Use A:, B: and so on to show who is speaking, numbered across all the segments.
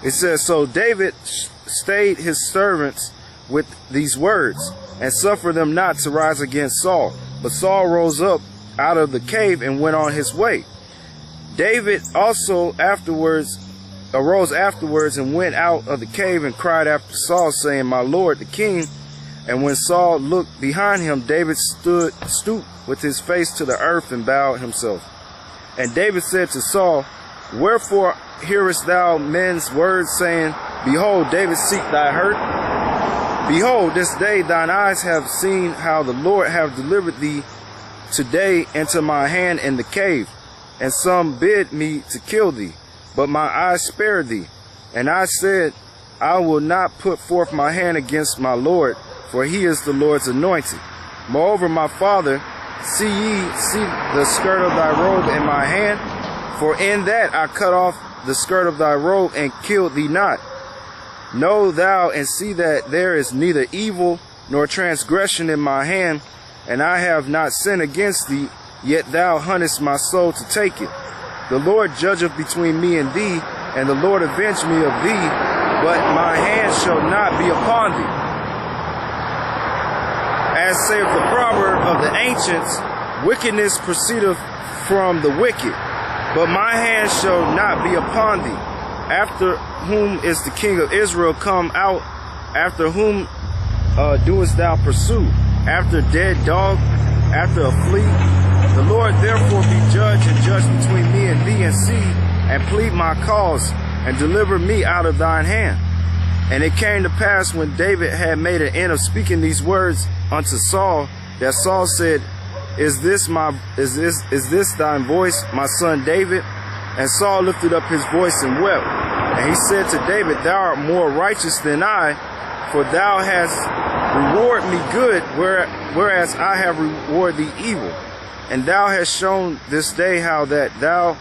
A: It says, so David stayed his servants with these words, and suffered them not to rise against Saul. But Saul rose up out of the cave and went on his way. David also arose afterwards and went out of the cave and cried after Saul, saying, my lord the king. And when Saul looked behind him, David stooped with his face to the earth and bowed himself. And David said to Saul, wherefore hearest thou men's words, saying, behold, David seek thy hurt? Behold, this day thine eyes have seen how the Lord hath delivered thee today into my hand in the cave. And some bid me to kill thee, but my eyes spared thee. And I said, I will not put forth my hand against my Lord, for he is the Lord's anointed. Moreover, my father, see the skirt of thy robe in my hand, for in that I cut off the skirt of thy robe and killed thee not. Know thou and see that there is neither evil nor transgression in my hand, and I have not sinned against thee, yet thou huntest my soul to take it. The Lord judgeth between me and thee, and the Lord avenge me of thee, but my hand shall not be upon thee. As saith the proverb of the ancients, wickedness proceedeth from the wicked, but my hand shall not be upon thee. After whom is the king of Israel come out? After whom doest thou pursue? After a dead dog? After a flea? The Lord therefore be judge and judge between me and thee, and see, and plead my cause, and deliver me out of thine hand. And it came to pass, when David had made an end of speaking these words unto Saul, that Saul said, Is this thine voice, my son David? And Saul lifted up his voice and wept. And he said to David, thou art more righteous than I, for thou hast rewarded me good, whereas I have rewarded thee evil. And thou hast shown this day how that thou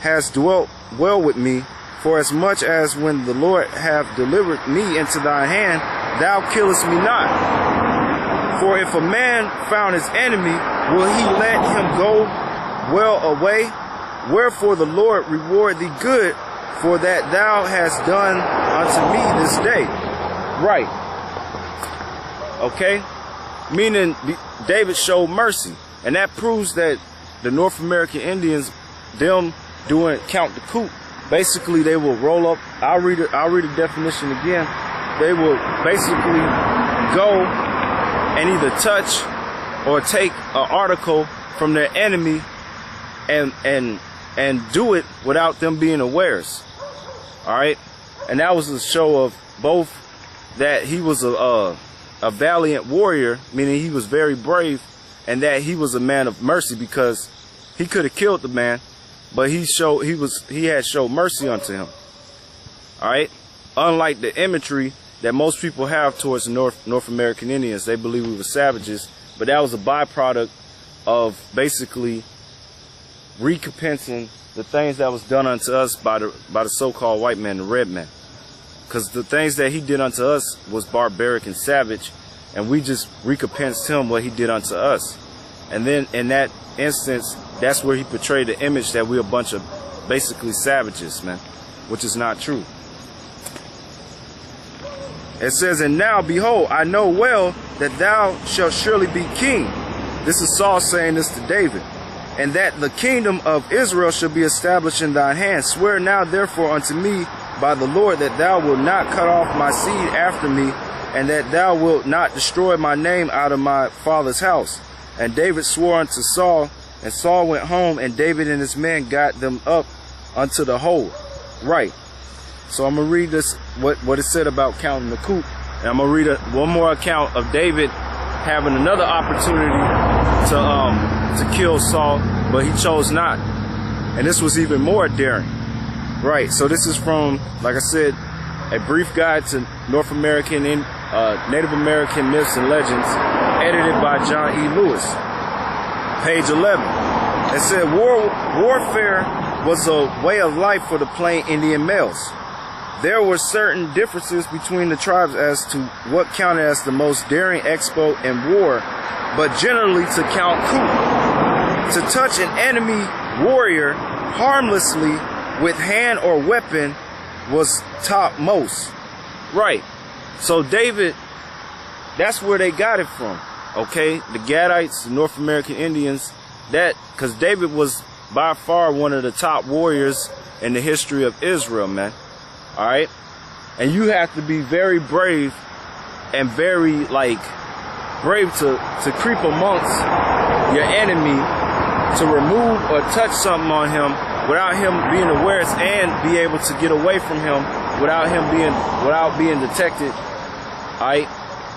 A: hast dwelt well with me, for as much as when the Lord hath delivered me into thy hand, thou killest me not. For if a man found his enemy, will he let him go well away? Wherefore the Lord reward thee good, for that thou hast done unto me this day. Right. Okay? Meaning David showed mercy. And that proves that the North American Indians, them doing count the coup, basically they will roll up. I'll read the definition again. They will basically go and either touch or take an article from their enemy and do it without them being awares. All right, and that was a show of both that he was a valiant warrior, meaning he was very brave, and that he was a man of mercy, because he could have killed the man, but he had showed mercy unto him. All right, unlike the imagery that most people have towards the North American Indians. They believe we were savages, but that was a byproduct of basically recompensing the things that was done unto us by the so-called white man, the red man. Because the things that he did unto us was barbaric and savage, and we just recompensed him what he did unto us. And then in that instance, that's where he portrayed the image that we're a bunch of basically savages, man, which is not true. It says, and now, behold, I know well that thou shalt surely be king. This is Saul saying this to David. And that the kingdom of Israel shall be established in thine hand. Swear now therefore unto me by the Lord that thou wilt not cut off my seed after me, and that thou wilt not destroy my name out of my father's house. And David swore unto Saul, and Saul went home, and David and his men got them up unto the hold. Right. So I'm going to read this, what it said about counting the coup. And I'm going to read one more account of David having another opportunity to kill Saul, but he chose not. And this was even more daring. Right, so this is from, like I said, A Brief Guide to North American and Native American Myths and Legends, edited by John E. Lewis. Page 11. It said, warfare was a way of life for the plain Indian males. There were certain differences between the tribes as to what counted as the most daring exploit in war, but generally to count coup, to touch an enemy warrior harmlessly with hand or weapon, was topmost. Right. So David, that's where they got it from. Okay, the Gadites, the North American Indians, because David was by far one of the top warriors in the history of Israel, man. All right, and you have to be very brave and very brave to creep amongst your enemy to remove or touch something on him without him being aware and be able to get away from him without being detected. All right.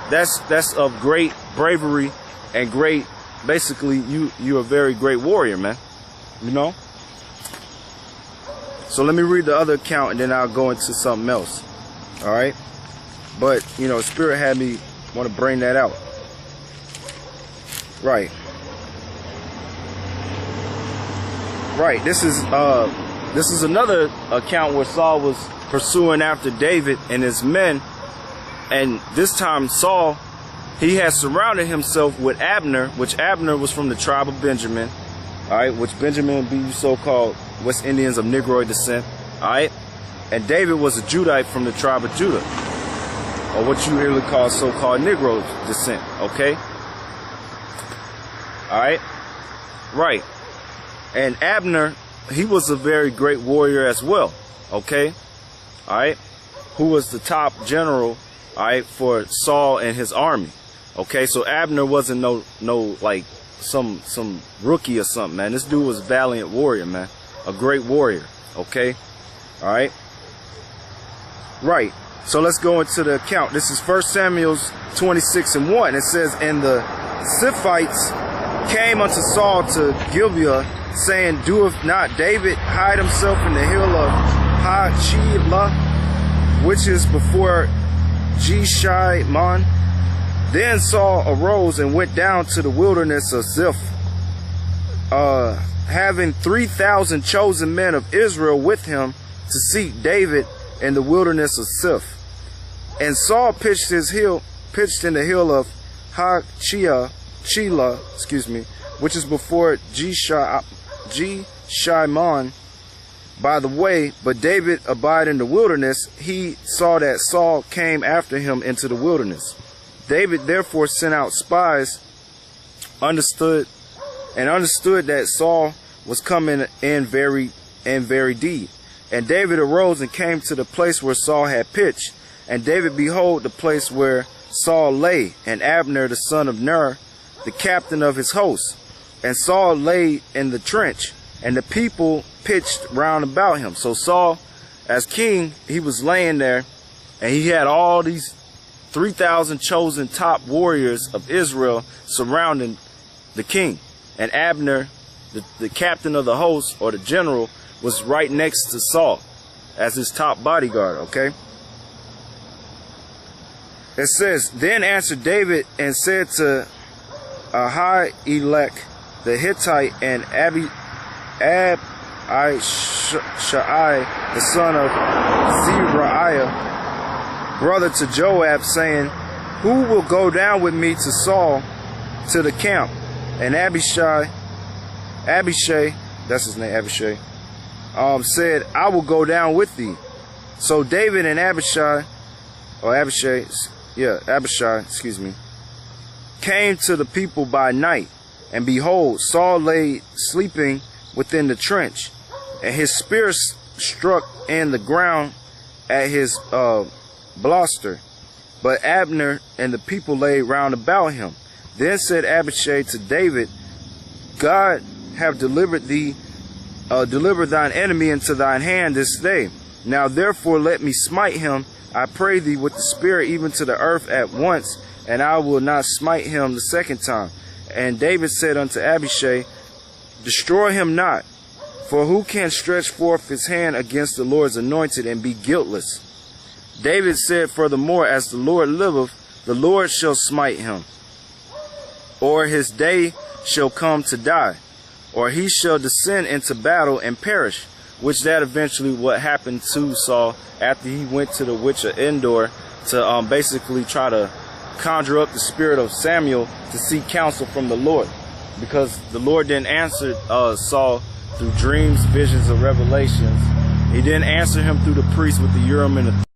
A: That's of great bravery and great, basically, you're a very great warrior, man. You know? So let me read the other account and then I'll go into something else. All right? But, you know, Spirit had me want to bring that out. Right. Right. This is another account where Saul was pursuing after David and his men. And this time Saul, he had surrounded himself with Abner, which Abner was from the tribe of Benjamin, all right, which Benjamin be so-called West Indians of Negroid descent, all right, and David was a Judite from the tribe of Judah, or what you really call so-called Negro descent, okay, all right, right, and Abner, he was a very great warrior as well, okay, all right, who was the top general, all right, for Saul and his army. Okay, so Abner wasn't no like some rookie or something, man. This dude was a valiant warrior, man. A great warrior. Okay, all right, right. So let's go into the account. This is 1 Samuel 26:1. It says, "And the Ziphites came unto Saul to Gibeah, saying, Doeth not David hide himself in the hill of Ha-Chilah, which is before Jeshimon? Then Saul arose and went down to the wilderness of Ziph, having 3,000 chosen men of Israel with him to seek David in the wilderness of Ziph. And Saul pitched in the hill of Ha-Chilah, which is before Jeshimon by the way, but David abide in the wilderness. He saw that Saul came after him into the wilderness. David therefore sent out spies, understood that Saul was coming in very deed. And David arose and came to the place where Saul had pitched. And David behold the place where Saul lay, and Abner the son of Ner, the captain of his host. And Saul lay in the trench, and the people pitched round about him. So Saul, as king, he was laying there, and he had all these 3,000 chosen top warriors of Israel surrounding the king. And Abner, the captain of the host, or the general, was right next to Saul as his top bodyguard, okay? It says, Then answered David and said to Ahimelech the Hittite and Abishai the son of Zeruiah, brother to Joab, saying, Who will go down with me to Saul to the camp? And Abishai, that's his name, Abishai, said, I will go down with thee. So David and Abishai, came to the people by night, and behold, Saul lay sleeping within the trench, and his spear struck in the ground at his bluster. But Abner and the people lay round about him. Then said Abishai to David, God have delivered thine enemy into thine hand this day. Now therefore let me smite him, I pray thee, with the spear even to the earth at once, and I will not smite him the second time. And David said unto Abishai, Destroy him not, for who can stretch forth his hand against the Lord's anointed and be guiltless? David said furthermore, As the Lord liveth, the Lord shall smite him, or his day shall come to die, or he shall descend into battle and perish, which that eventually what happened to Saul after he went to the witch of Endor to basically try to conjure up the spirit of Samuel to seek counsel from the Lord, because the Lord didn't answer Saul through dreams, visions, or revelations, He didn't answer him through the priest with the Urim and the